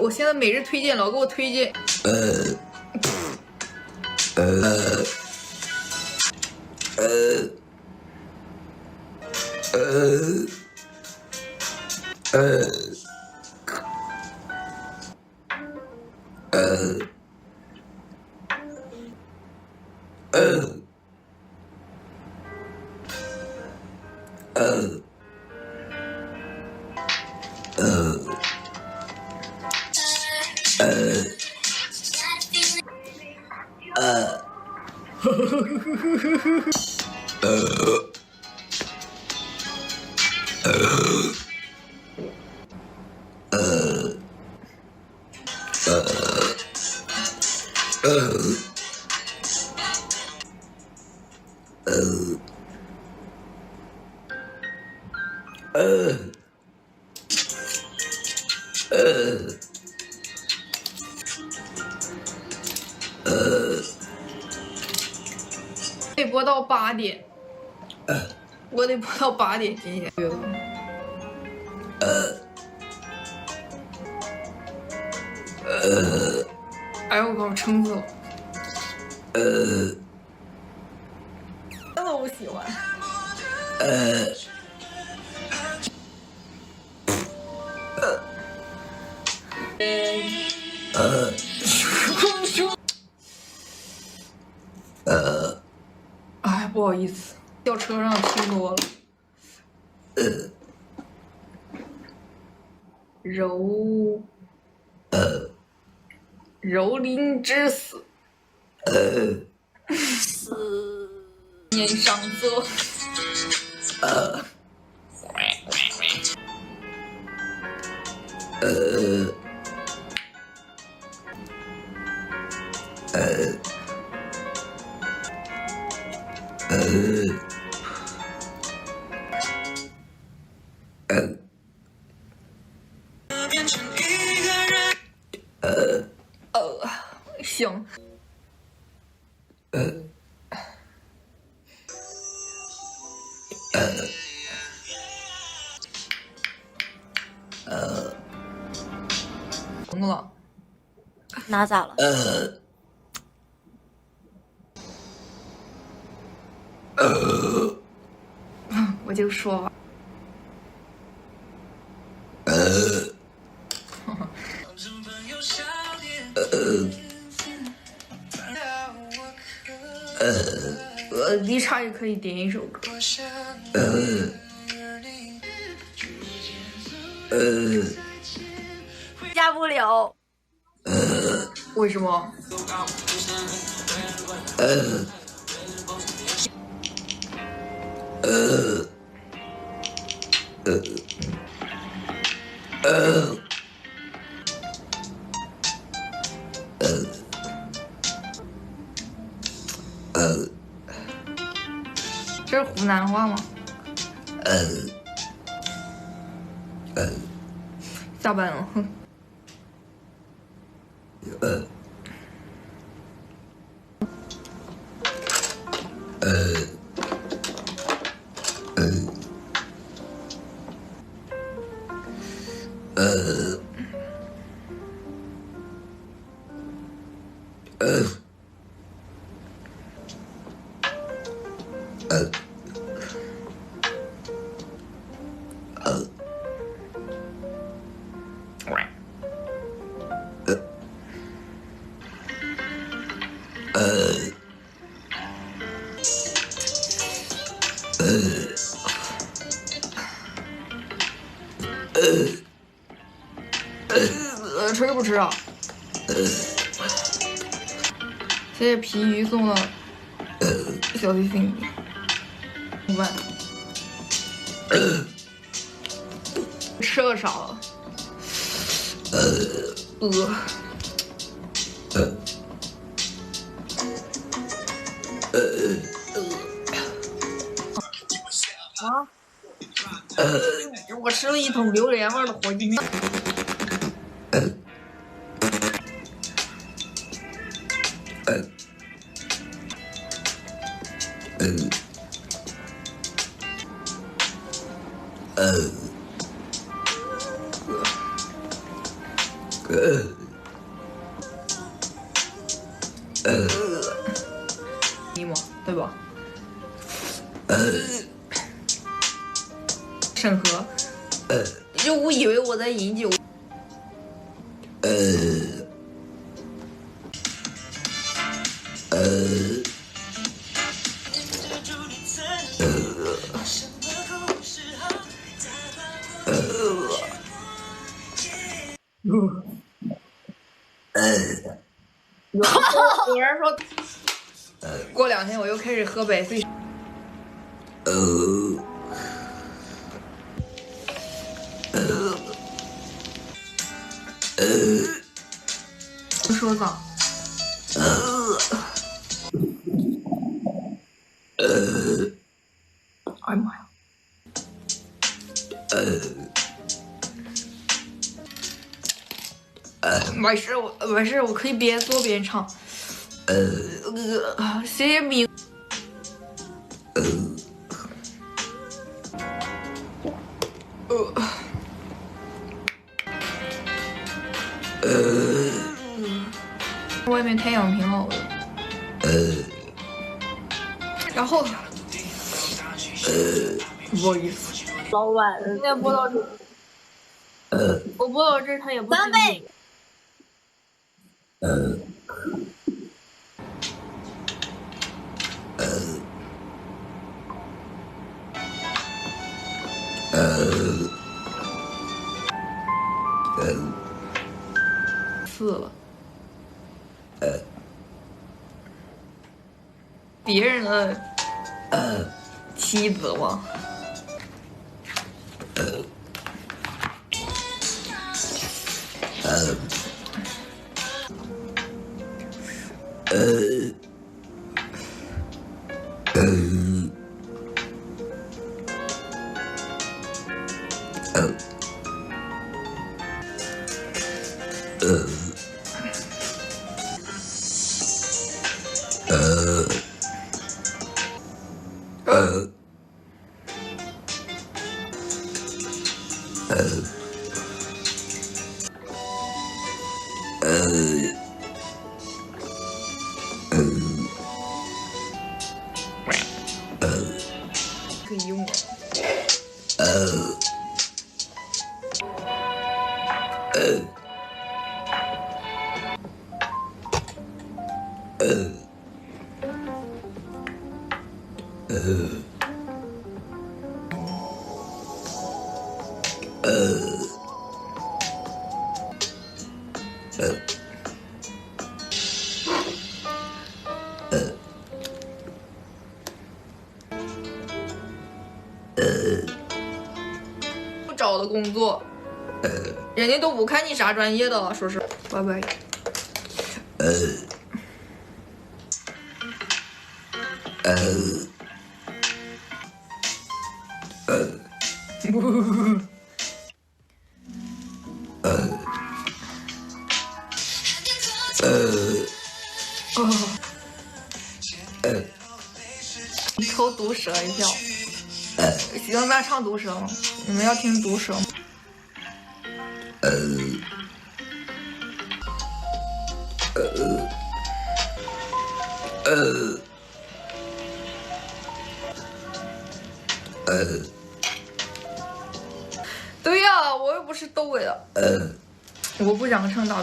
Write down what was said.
我现在每日推荐老给我推荐。得播到8点，我得播到8点今天。哎呦我靠，撑死我！真的不喜欢。哎，不好意思，掉车上听多了。蹂躏之死，思念上色。行。疯了。哪咋了？我就说吧。理查也可以点一首歌。下不了。为什么？这是湖南话吗？下班了，哼。吃不吃啊？谢谢皮鱼送的小提琴，5万。吃个啥了？啊！我吃了一桶榴莲味的火鸡面。你嘛，对吧？审核，就误以为我在饮酒。有人说，过2天我又开始喝百岁。不说脏。哎呀妈呀！没事，我可以边做边唱。谢谢米。外面太阳挺好的。然后，不好意思，老晚现在播到这，我播到这，他也不3倍。4了。别人的妻子吗？可以用了。不找的工作，人家都不看你啥专业的了，说是拜拜。抽毒蛇一票。行，那唱毒蛇吗？你们要听毒蛇吗？对呀，我又不是逗的。我不想唱大。